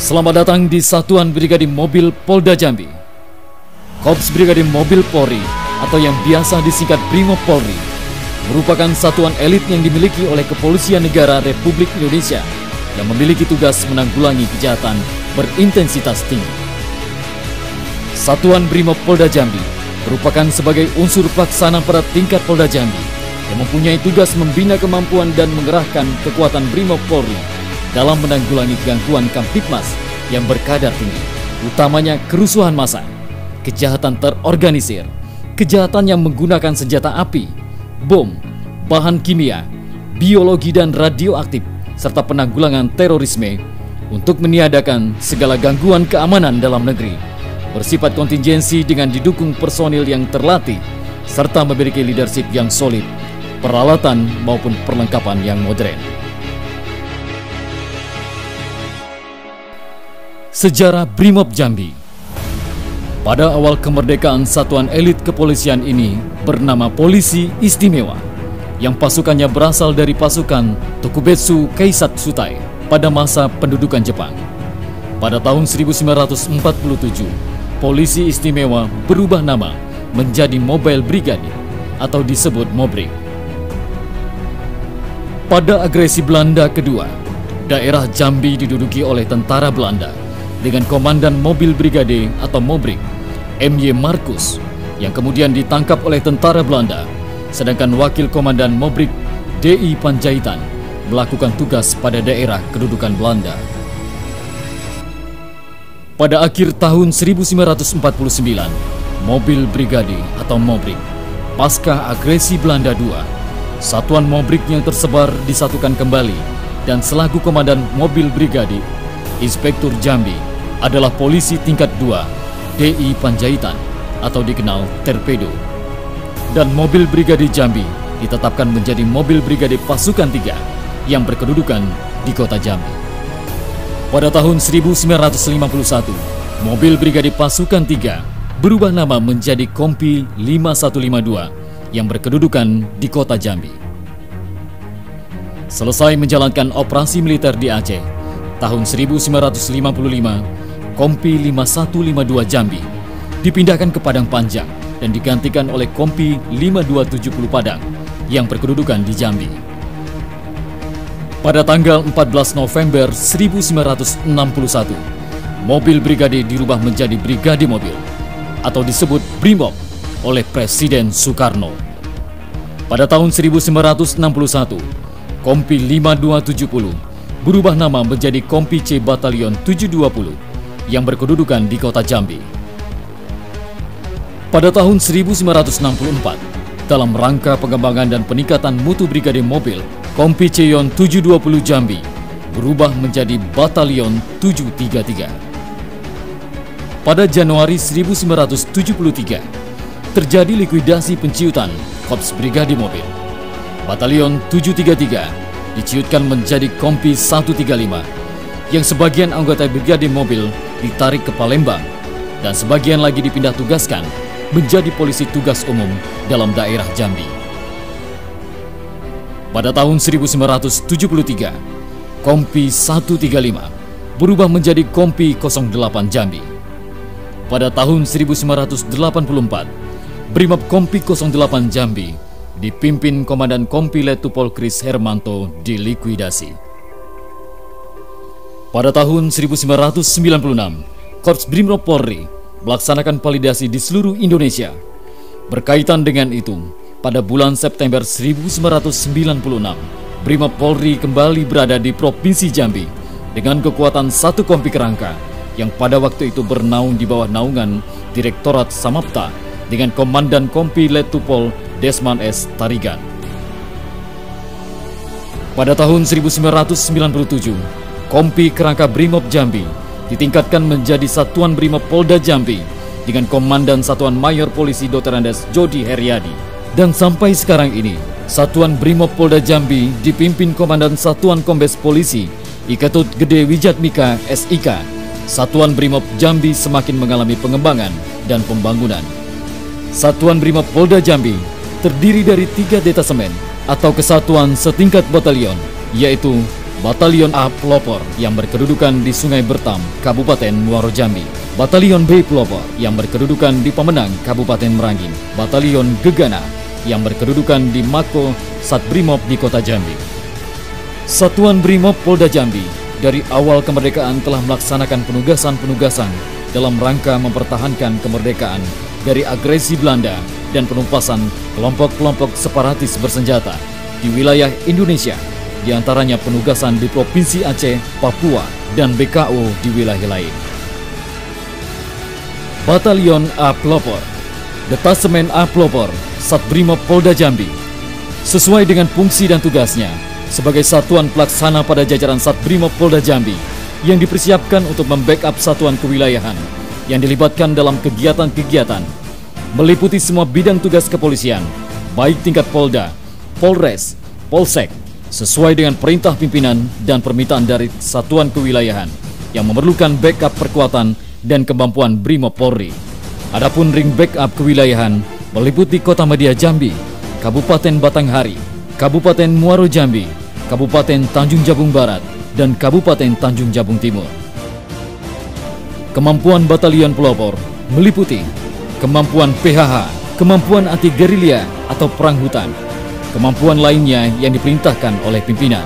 Selamat datang di Satuan Brigade Mobil Polda Jambi. Korps Brigade Mobil Polri atau yang biasa disingkat Brimob Polri merupakan satuan elit yang dimiliki oleh Kepolisian Negara Republik Indonesia yang memiliki tugas menanggulangi kejahatan berintensitas tinggi. Satuan Brimob Polda Jambi merupakan sebagai unsur pelaksana pada tingkat Polda Jambi yang mempunyai tugas membina kemampuan dan mengerahkan kekuatan Brimob Polri dalam menanggulangi gangguan Kamtibmas yang berkadar tinggi, utamanya kerusuhan massa, kejahatan terorganisir, kejahatan yang menggunakan senjata api, bom, bahan kimia, biologi dan radioaktif, serta penanggulangan terorisme untuk meniadakan segala gangguan keamanan dalam negeri, bersifat kontingensi dengan didukung personil yang terlatih, serta memiliki leadership yang solid, peralatan maupun perlengkapan yang modern. Sejarah Brimob Jambi. Pada awal kemerdekaan, satuan elit kepolisian ini bernama Polisi Istimewa, yang pasukannya berasal dari pasukan Tokubetsu Keisatsutai pada masa pendudukan Jepang. Pada tahun 1947, Polisi Istimewa berubah nama menjadi Mobile Brigade atau disebut Mobrik. Pada agresi Belanda kedua, daerah Jambi diduduki oleh tentara Belanda dengan Komandan Mobil Brigade atau Mobrik, M.Y. Markus, yang kemudian ditangkap oleh tentara Belanda, sedangkan Wakil Komandan Mobrik, D.I. Panjaitan, melakukan tugas pada daerah kedudukan Belanda. Pada akhir tahun 1949, Mobil Brigade atau Mobrik, pasca agresi Belanda II, satuan Mobrik yang tersebar disatukan kembali dan selaku Komandan Mobil Brigade, Inspektur Jambi adalah Polisi tingkat 2 D.I. Panjaitan atau dikenal Torpedo, dan Mobil Brigade Jambi ditetapkan menjadi Mobil Brigade Pasukan 3 yang berkedudukan di kota Jambi. Pada tahun 1951, Mobil Brigade Pasukan 3 berubah nama menjadi Kompi 5152 yang berkedudukan di kota Jambi. Selesai menjalankan operasi militer di Aceh, tahun 1955, Kompi 5152 Jambi dipindahkan ke Padang Panjang dan digantikan oleh Kompi 5270 Padang yang berkedudukan di Jambi. Pada tanggal 14 November 1961, Mobil Brigade dirubah menjadi Brigade Mobil atau disebut Brimob oleh Presiden Soekarno. Pada tahun 1961, Kompi 5270 berubah nama menjadi Kompi C Batalion 720 yang berkedudukan di kota Jambi. Pada tahun 1964, dalam rangka pengembangan dan peningkatan mutu Brigade Mobil, Kompi Ceyon 720 Jambi berubah menjadi Batalion 733. Pada Januari 1973, terjadi likuidasi penciutan Korps Brigade Mobil. Batalion 733 diciutkan menjadi Kompi 135, yang sebagian anggota Brigade Mobil ditarik ke Palembang dan sebagian lagi dipindah tugaskan menjadi polisi tugas umum dalam daerah Jambi. Pada tahun 1973, Kompi 135 berubah menjadi Kompi 08 Jambi. Pada tahun 1984, Brimob Kompi 08 Jambi dipimpin Komandan Kompi Letupol Kris Hermanto dilikuidasi. Pada tahun 1996, Korps Brimob Polri melaksanakan validasi di seluruh Indonesia. Berkaitan dengan itu, pada bulan September 1996, Brimob Polri kembali berada di Provinsi Jambi dengan kekuatan satu kompi kerangka yang pada waktu itu bernaung di bawah naungan Direktorat Samapta dengan Komandan Kompi Letupol Desman S. Tarigan. Pada tahun 1997, Kompi Kerangka Brimob Jambi ditingkatkan menjadi Satuan Brimob Polda Jambi dengan Komandan Satuan Mayor Polisi Dr. Andes Jody Heriadi. Dan sampai sekarang ini, Satuan Brimob Polda Jambi dipimpin Komandan Satuan Kombes Polisi Iketut Gede Wijatmika SIK. Satuan Brimob Jambi semakin mengalami pengembangan dan pembangunan. Satuan Brimob Polda Jambi terdiri dari 3 detasemen atau kesatuan setingkat batalion, yaitu Batalion A Pelopor yang berkedudukan di Sungai Bertam, Kabupaten Muaro Jambi. Batalion B Pelopor yang berkedudukan di Pemenang, Kabupaten Merangin. Batalion Gegana yang berkedudukan di Mako Satbrimob di Kota Jambi. Satuan Brimob Polda Jambi dari awal kemerdekaan telah melaksanakan penugasan-penugasan dalam rangka mempertahankan kemerdekaan dari agresi Belanda dan penumpasan kelompok-kelompok separatis bersenjata di wilayah Indonesia, di antaranya penugasan di Provinsi Aceh, Papua, dan BKO di wilayah lain. Batalion A Pelopor, Detasemen A Pelopor, Satbrimob Polda Jambi, sesuai dengan fungsi dan tugasnya sebagai satuan pelaksana pada jajaran Satbrimob Polda Jambi yang dipersiapkan untuk membackup satuan kewilayahan yang dilibatkan dalam kegiatan-kegiatan meliputi semua bidang tugas kepolisian, baik tingkat Polda, Polres, Polsek, sesuai dengan perintah pimpinan dan permintaan dari satuan kewilayahan yang memerlukan backup perkuatan dan kemampuan Brimob Polri. Adapun ring backup kewilayahan meliputi Kota Madia Jambi, Kabupaten Batanghari, Kabupaten Muaro Jambi, Kabupaten Tanjung Jabung Barat, dan Kabupaten Tanjung Jabung Timur. Kemampuan Batalion Pelopor meliputi kemampuan PHH, kemampuan anti-gerilya atau perang hutan, kemampuan lainnya yang diperintahkan oleh pimpinan.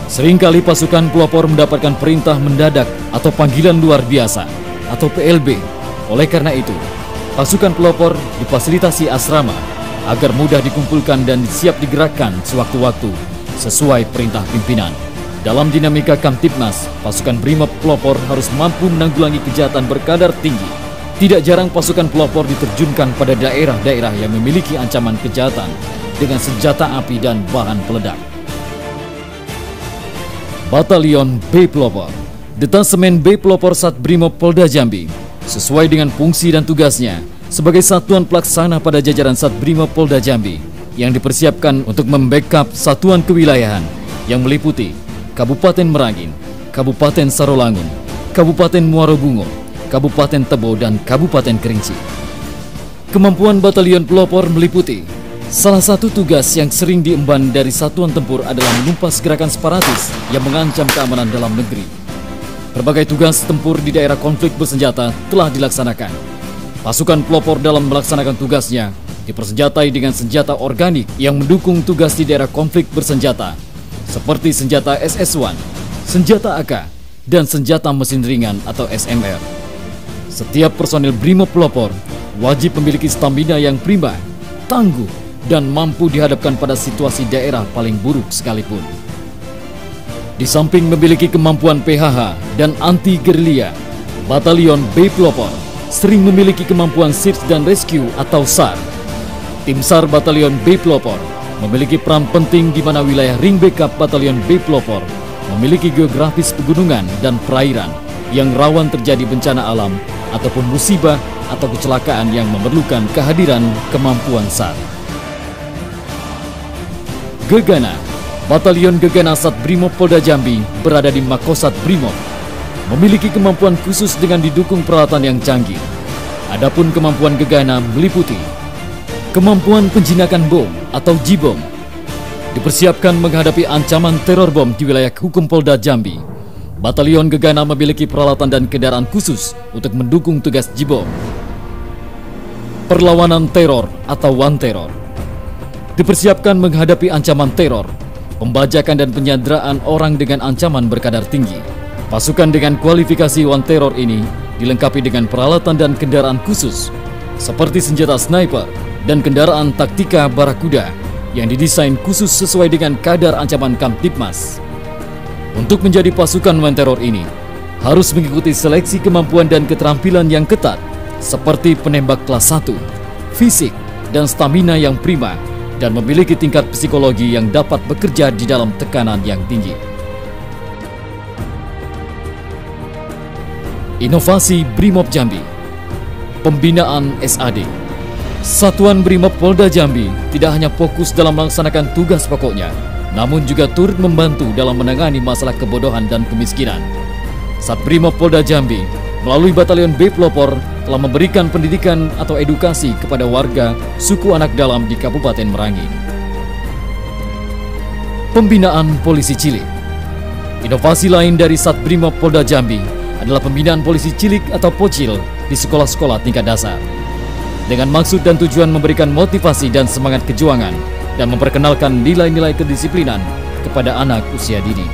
Seringkali pasukan pelopor mendapatkan perintah mendadak atau panggilan luar biasa atau PLB. Oleh karena itu, pasukan pelopor difasilitasi asrama agar mudah dikumpulkan dan siap digerakkan sewaktu-waktu sesuai perintah pimpinan. Dalam dinamika Kamtibmas, pasukan Brimob Pelopor harus mampu menanggulangi kejahatan berkadar tinggi. Tidak jarang pasukan pelopor diterjunkan pada daerah-daerah yang memiliki ancaman kejahatan dengan senjata api dan bahan peledak. Batalion B Pelopor, Detasemen B Pelopor Satbrimob Polda Jambi, sesuai dengan fungsi dan tugasnya sebagai satuan pelaksana pada jajaran Satbrimob Polda Jambi yang dipersiapkan untuk membackup satuan kewilayahan yang meliputi Kabupaten Merangin, Kabupaten Sarolangun, Kabupaten Muaro Bungo, Kabupaten Tebo, dan Kabupaten Kerinci. Kemampuan Batalion Pelopor meliputi salah satu tugas yang sering diemban dari satuan tempur adalah menumpas gerakan separatis yang mengancam keamanan dalam negeri. Berbagai tugas tempur di daerah konflik bersenjata telah dilaksanakan. Pasukan pelopor dalam melaksanakan tugasnya dipersenjatai dengan senjata organik yang mendukung tugas di daerah konflik bersenjata, seperti senjata SS-1, senjata AK, dan senjata mesin ringan atau SMR. Setiap personil Brimob Pelopor wajib memiliki stamina yang prima, tangguh, dan mampu dihadapkan pada situasi daerah paling buruk sekalipun. Di samping memiliki kemampuan PHH dan anti-gerilya, Batalion B Pelopor sering memiliki kemampuan Search dan Rescue atau SAR. Tim SAR Batalion B Pelopor memiliki peran penting di mana wilayah ring backup Batalion B Pelopor memiliki geografis pegunungan dan perairan yang rawan terjadi bencana alam ataupun musibah atau kecelakaan yang memerlukan kehadiran kemampuan SAR. Gegana, Batalion Gegana Satbrimob Polda Jambi berada di Makosat Brimob, memiliki kemampuan khusus dengan didukung peralatan yang canggih. Adapun kemampuan Gegana meliputi kemampuan penjinakan bom atau J-bom, dipersiapkan menghadapi ancaman teror bom di wilayah hukum Polda Jambi. Batalion Gegana memiliki peralatan dan kendaraan khusus untuk mendukung tugas J-bom. Perlawanan teror atau One Terror, dipersiapkan menghadapi ancaman teror, pembajakan dan penyanderaan orang dengan ancaman berkadar tinggi. Pasukan dengan kualifikasi One Terror ini dilengkapi dengan peralatan dan kendaraan khusus seperti senjata sniper dan kendaraan taktika Barakuda yang didesain khusus sesuai dengan kadar ancaman Kamtibmas. Untuk menjadi pasukan One Terror ini harus mengikuti seleksi kemampuan dan keterampilan yang ketat seperti penembak kelas 1, fisik dan stamina yang prima, dan memiliki tingkat psikologi yang dapat bekerja di dalam tekanan yang tinggi. Inovasi Brimob Jambi, pembinaan SAD. Satuan Brimob Polda Jambi tidak hanya fokus dalam melaksanakan tugas pokoknya, namun juga turut membantu dalam menangani masalah kebodohan dan kemiskinan. Satbrimob Polda Jambi melalui Batalion B Pelopor telah memberikan pendidikan atau edukasi kepada warga suku anak dalam di Kabupaten Merangin. Pembinaan Polisi Cilik. Inovasi lain dari Satbrimob Polda Jambi adalah pembinaan polisi cilik atau pocil di sekolah-sekolah tingkat dasar. Dengan maksud dan tujuan memberikan motivasi dan semangat kejuangan dan memperkenalkan nilai-nilai kedisiplinan kepada anak usia dini.